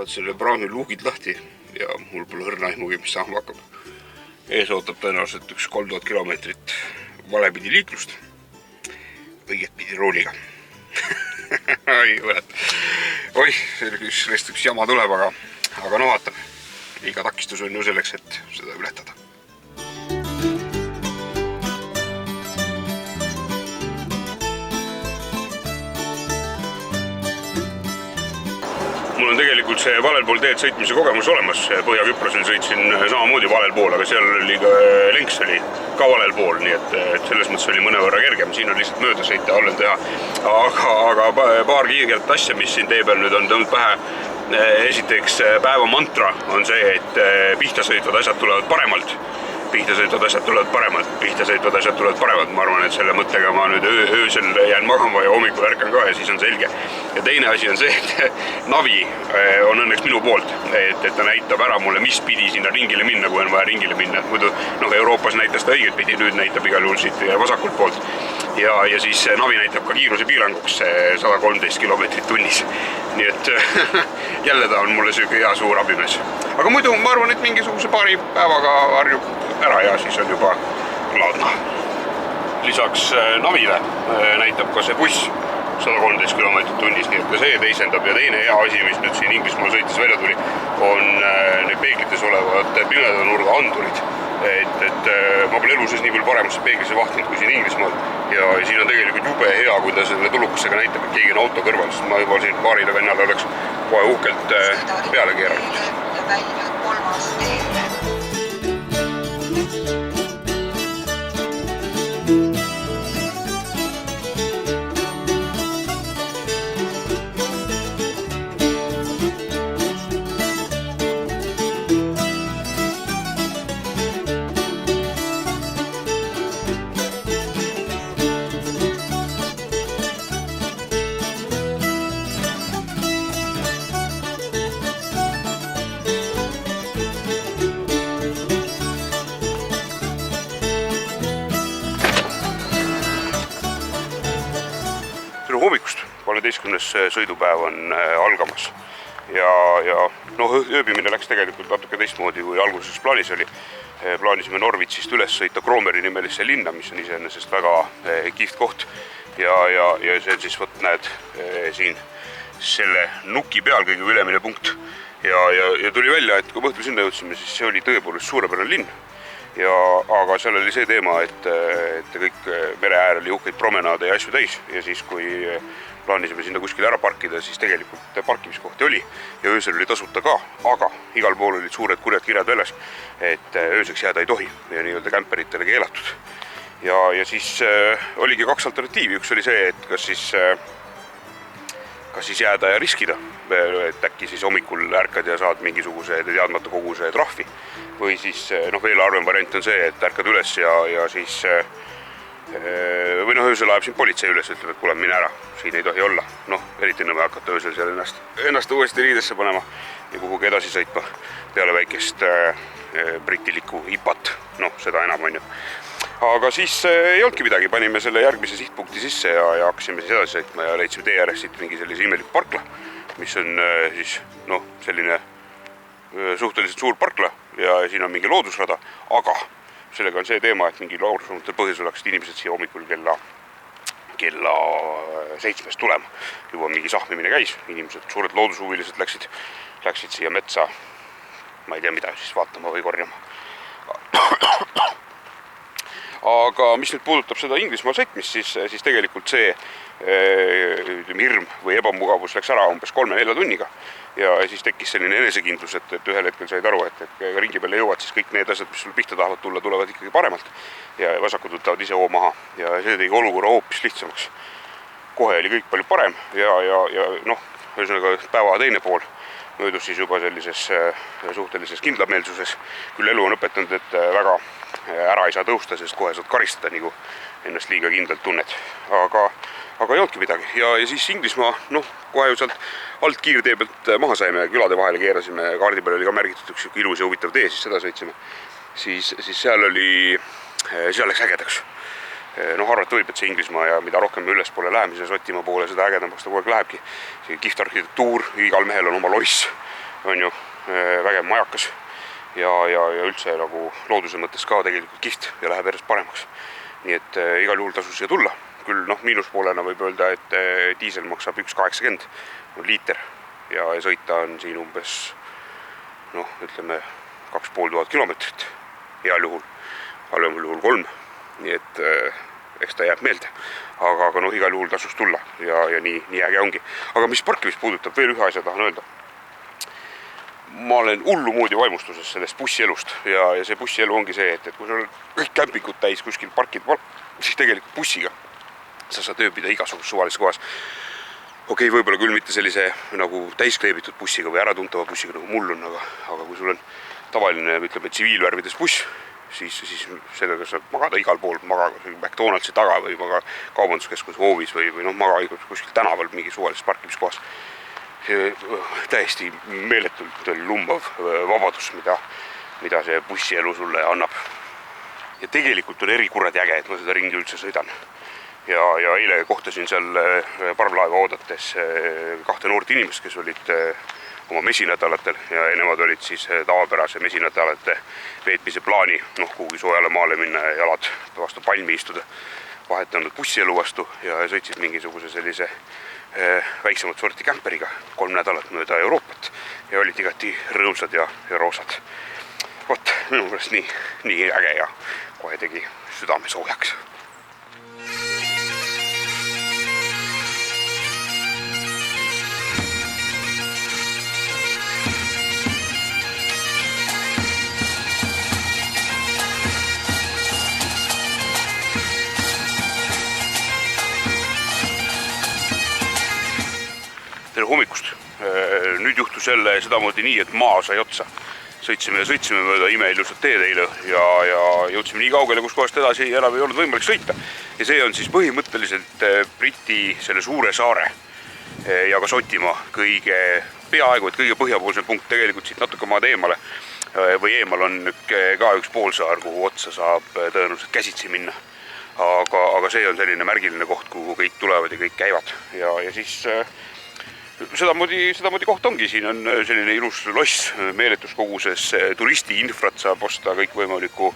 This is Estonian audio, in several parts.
lähevad selle praami luugid lahti ja mul pole õrna aimugi, mis saama hakkab. Ees ootab tõenäoliselt üks 3000 kilomeetrit valepidi liiklust, õiget pidi rooliga. Oih, sellest üks jama tuleb, aga no vaatame. Iga takistus on ju selleks, et seda ületada. Mul on tegelikult see valel pool teed sõitmise kogemus olemas. Põhja-Küprosel sõitsin samamoodi valel pool, aga seal oli ka lenks oli ka valel pool, nii et selles mõttes oli mõnevõrra kergem. Siin on lihtsalt mööda sõita, allel teha. Aga paar kiirelt asja, mis siin tee peal nüüd on tõmnud pähe. Esiteks päeva mantra on see, et pihta sõitvad asjad tulevad paremalt. Pihta sõitvad asjad tulevad paremalt. Ma arvan, et selle mõttega ma nüüd öösel jään magama ja hommikul ärkan ka ja siis on selge. Ja teine asi on see, et navi on õnneks minu poolt, et ta näitab ära mulle, mis pidi sinna ringile minna, kui on vaja ringile minna. Muidu Euroopas näitas ta õiget pidi, nüüd näitab igal juhul siit vasakult poolt. Ja siis navi näitab ka kiiruse piiranguks 113 kilomeetrit tunnis. Nii et jälle ta on mulle sööge hea suur abimees. Aga muidu ma arvan, et mingisuguse paari päevaga harjub ära ja siis on juba laadna. Lisaks navile näitab ka see buss 113 kilomeetrit tunnis, nii et ka see teisendab. Ja teine hea asi, mis nüüd siin Inglismaal sõites välja tuli, on need peeglites olevad pimeda nurga andurid. Et ma pole elu sees nii palju paremasse peeglisse vahtinud kui siin Inglismaal ja siin on tegelikult jube hea, kui ta selle tulukasega näitab, et keegi on auto kõrval, sest ma juba siin paarile vennale oleks kohe uhkelt peale keeranud. Ja väinud 3. teele. Hommikust 13. sõidupäev on algamas ja ööbimine läks tegelikult natuke teistmoodi, kui alguses plaanis oli. Plaanisime Norvitsist üles sõita Kroomeri nimelisse linna, mis on iseenesest väga kihvt koht ja see on siis näed siin selle nuki peal kõige ülemine punkt ja tuli välja, et kui õhtul sinna jõudsime, siis see oli tõepoolest suurepärane linn. Aga seal oli see teema, et kõik mere äär oli uhkeid promenaade ja asju täis ja siis kui plaanisime sinna kuskil ära parkida, siis tegelikult parkimiskohti oli ja öösel oli tasuta ka, aga igal pool olid suured kurjad kirjad väljas, et ööseks jääda ei tohi ja nii-öelda kämperitele keelatud. Ja siis oligi 2 alternatiivi, üks oli see, et kas siis jääda ja riskida, et äkki siis hommikul ärkad ja saad mingisuguse teadmata koguse trahvi. Või siis veel arvem variant on see, et ärkad üles ja siis või öösel ajab siin politsei üles, ütleb, et kuule, mine ära, siin ei tohi olla. Eriti nõme hakata öösel seal ennast uuesti riidesse panema ja kuhugi edasi sõitma peale väikest britilikku ipat. Seda enam on ju. Aga siis ei olnudki midagi, panime selle järgmise sihtpunkti sisse ja hakkasime siis edasi sõitma ja leidsime tee ääres siit mingi sellise imelik parkla, mis on siis selline suhteliselt suur parkla ja siin on mingi loodusrada, aga sellega on see teema, et mingi loodusradatel põhjusel hakkasid inimesed siia hommikul kella 7 tulema. Juba mingi sahmimine käis, inimesed, suured loodushuvilised läksid siia metsa, ma ei tea mida, siis vaatama või korjama. Aga mis nüüd puudutab seda Inglismaa sõitmist, siis tegelikult see hirm või ebamugavus läks ära umbes 3-4 tunniga ja siis tekkis selline enesekindlus, et ühel hetkel said aru, et ringi peale jõuad, siis kõik need asjad, mis sul pihta tahavad tulla, tulevad ikkagi paremalt ja vasakud võtavad ise hoo maha ja see tegi olukorra hoopis lihtsamaks. Kohe oli kõik palju parem ja ühesõnaga päeva teine pool möödus siis juba sellises suhtelises kindlameelsuses. Küll elu on õpetanud, et väga ära ei saa tõusta, sest kohe saad karistada, nagu ennast liiga kindlalt tunned. Aga ei olnudki midagi. Ja siis Inglismaa, kohe ju sealt alt kiirtee pealt maha saime ja külade vahele keerasime. Kaardi peal oli ka märgitud üks ilus ja huvitav tee, siis seda sõitsime. Siis seal läks ägedaks. Arvata võib, et see Inglismaa ja mida rohkem me ülespoole läheme, siis Šotimaa poole, seda ägedamaks ta kogu aeg lähebki. See kihvt arhitektuur, igal mehel on oma loiss, on ju, vägev majakas ja üldse nagu looduse mõttes ka tegelikult kihvt ja läheb järjest paremaks. Nii et igal juhul tasus siia tulla. Küll miinuspoolena võib öelda, et diisel maksab 1,80 liiter ja sõita on siin umbes ütleme 2500 kilomeetrit heal juhul, halvemal juhul 3. Nii et eks ta jääb meelde. Aga igal juhul tasus tulla ja nii äge ongi. Aga mis parkimist puudutab, veel ühe asja tahan öelda. Ma olen hullumoodi vaimustuses sellest bussielust ja see bussielu ongi see, et kui sul kõik kämpingud täis kuskil parkid, siis tegelikult bussiga sa saad ööbida igasugus suvalises kohas. Okei, võib-olla küll mitte sellise nagu täiskleebitud bussiga või äratuntava bussiga nagu mul on, aga kui sul on tavaline, ütleme, tsiviilvärvides buss, siis sellega saab magada igal pool, maga McDonaldsi taga või maga kaubanduskeskuse hoovis või maga kuskil tänaval mingi suvalises parkimiskohas. Täiesti meeletult lumbav vabadus, mida see bussielu sulle annab. Ja tegelikult on erikuradi äge, et ma seda ringi üldse sõidan. Ja eile kohtasin seal parvlaeva oodates 2 noort inimest, kes olid oma mesinädalatel ja nemad olid siis tavapärase mesinädalate veetmise plaani, kuhugi soojale maale minna ja jalad vastu palmi istuda, vahetanud bussielu vastu ja sõitsid mingisuguse sellise väiksemat sorti kämperiga 3 nädalat mööda Euroopat ja olid igati rõõmsad ja roosad. Vot, minu pärast nii äge ja kohe tegi südame soojaks. Tere hommikust. Nüüd juhtus jälle sedamoodi nii, et maa sai otsa. Sõitsime mööda imeilusat teed eile ja jõudsime nii kaugele, kus kohast edasi enam ei olnud võimalik sõita. Ja see on siis põhimõtteliselt Briti selle suure saare ja ka Šotimaa peaaegu et kõige põhjapoolsem punkt tegelikult siit natuke maad eemale või eemal on ka üks poolsaar, kuhu otsa saab tõenäoliselt käsitsi minna. Aga see on selline märgiline koht, kuhu kõik tulevad ja kõik käivad ja siis sedamoodi koht ongi, siin on selline ilus loss meeletus koguses turisti infrat saab osta kõik võimaliku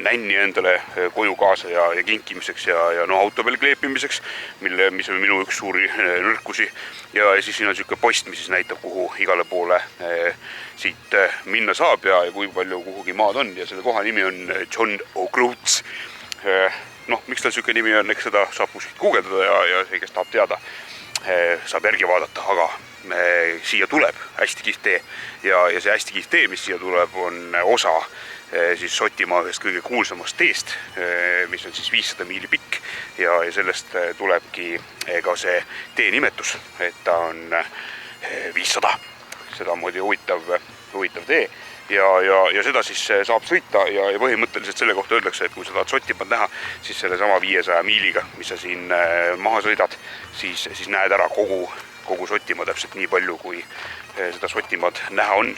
nänni endale koju kaasa ja kinkimiseks ja auto peal kleepimiseks, mis on minu üks suuri nõrkusi ja siis siin on selline post, mis siis näitab, kuhu igale poole siit minna saab ja kui palju kuhugi maad on ja selle koha nimi on John O'Groats. Miks tal selline nimi on, eks seda saab kuskilt guugeldada ja see, kes tahab teada, saab järgi vaadata, aga siia tuleb hästi kihvt tee ja see hästi kihvt tee, mis siia tuleb, on osa siis Šotimaa ühest kõige kuulsamast teest, mis on siis 500 miili pikk ja sellest tulebki ka see tee nimetus, et ta on 500, sedamoodi huvitav tee ja seda siis saab sõita ja põhimõtteliselt selle kohta öeldakse, et kui sa tahad Šotimaad näha, siis selle sama 500 miiliga, mis sa siin maha sõidad, siis näed ära kogu Šotimaa täpselt nii palju, kui seda Šotimaad näha on.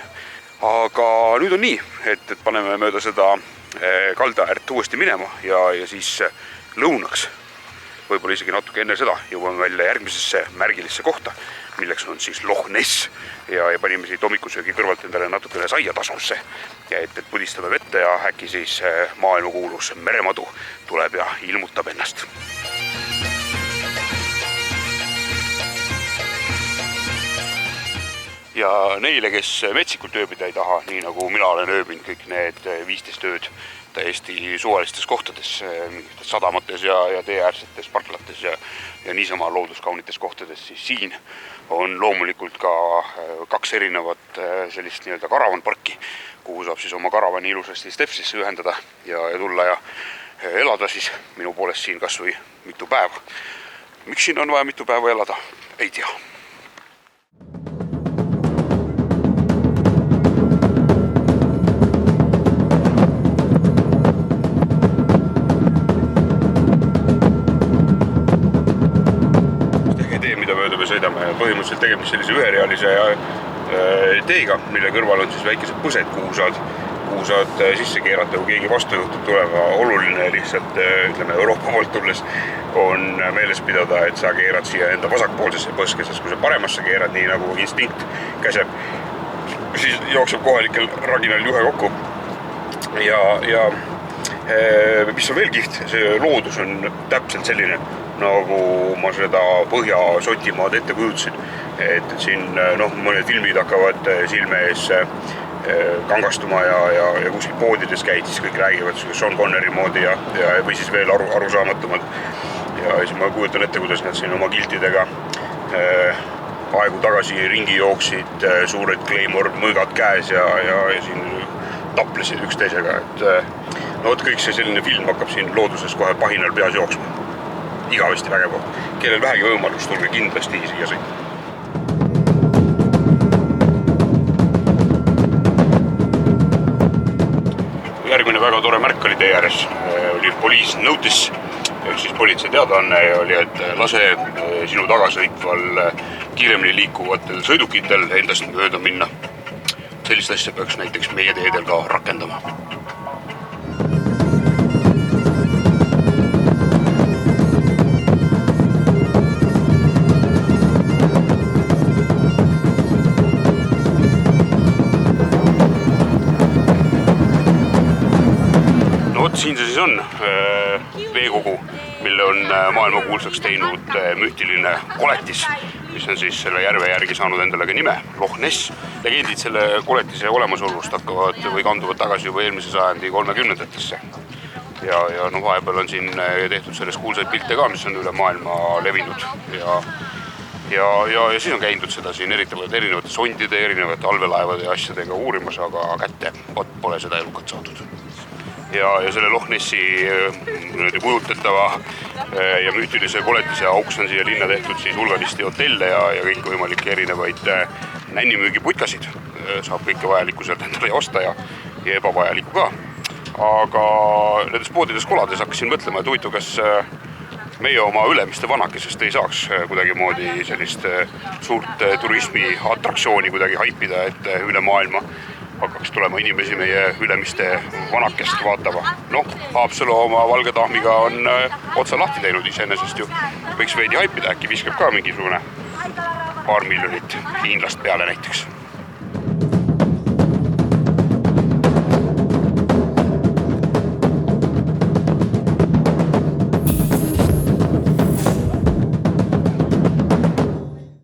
Aga nüüd on nii, et paneme mööda seda kalda äärt uuesti minema ja siis lõunaks, võib-olla isegi natuke enne seda, jõuame välja järgmisesse märgilisse kohta, milleks on siis Loch Ness ja panime siit hommikusöögi kõrvalt endale natukene saia tasusse, et pudistada vette ja äkki siis maailmakuulus meremadu tuleb ja ilmutab ennast. Ja neile, kes metsikult ööbida ei taha, nii nagu mina olen ööbinud kõik need 15 ööd täiesti suvalistes kohtades, sadamates ja teeäärsetes parklates ja niisama looduskaunites kohtades, siis siin on loomulikult ka 2 erinevat sellist nii-öelda karavanparki, kuhu saab siis oma karavani ilusasti Stepsisse ühendada ja tulla ja elada siis minu poolest siin kas või mitu päeva. Miks siin on vaja mitu päeva elada? Ei tea. Põhimõtteliselt tegemist sellise üherealise teega, mille kõrval on siis väikesed põsed, kuhu saad sisse keerata, kui keegi vastu juhtub tulema. Oluline lihtsalt, ütleme, Euroopa poolt tulles on meeles pidada, et sa keerad siia enda vasakpoolsesse põske, sest kui sa paremasse keerad, nii nagu instinkt käseb, siis jookseb kohalikel raginal juhe kokku. Ja mis on veel kihvt, see loodus on täpselt selline, nagu ma seda Põhja-Šotimaad ette kujutasin. Et siin mõned filmid hakkavad silme ees kangastuma ja kuskil poodides käid, siis kõik räägivad Sean Connery moodi või siis veel arusaamatumad. Ja siis ma kujutan ette, kuidas nad siin oma kiltidega aegu tagasi ringi jooksid, suured Claymore mõõgad käes ja siin taplesid üksteisega. Kõik see selline film hakkab siin looduses kohe pahinal peas jooksma. Igavesti vägev koht. Kellel vähegi võimalus, tulge kindlasti siia sõita. Järgmine väga tore märk oli tee ääres. Oli police notice, ehk siis politsei teadaanne oli, et lase sinu tagasõitval kiiremini liikuvatel sõidukitel endast mööda minna. Sellist asja peaks näiteks meie teedel ka rakendama. Siin see siis on veekogu, mille on maailma kuulsaks teinud mühtiline koletis, mis on siis selle järve järgi saanud endale ka nime, Loch Ness. Legendid selle koletise olemasolust hakkavad või kanduvad tagasi juba eelmise sajandi 30-ndatesse. Ja vahepeal on siin tehtud sellest kuulsaid pilte ka, mis on üle maailma levinud. Ja siis on käidud seda siin erinevate sondide, erinevate allveelaevade ja asjadega uurimas, aga kätte pole seda elukat saadud. Ja selle Loch Nessi kujutetava ja müütilise koletise auks on siia linna tehtud siis hulganisti hotelle ja kõik võimalikke erinevaid nännimüügiputkasid. Saab kõike vajalikku sealt endale osta ja ebavajalikku ka. Aga nendes poodides kolades hakkasin mõtlema, et huvitav, kas meie oma Ülemiste vanakesest ei saaks kuidagi moodi sellist suurt turismi atraktsiooni kuidagi haipida, et üle maailma hakkaks tulema inimesi meie Ülemiste vanakest vaatama. Haapsalu oma Valge tahmiga on otsa lahti teinud iseenesest ju. Võiks veidi haipida, äkki viskab ka mingisugune paar miljonit hiinlast peale näiteks.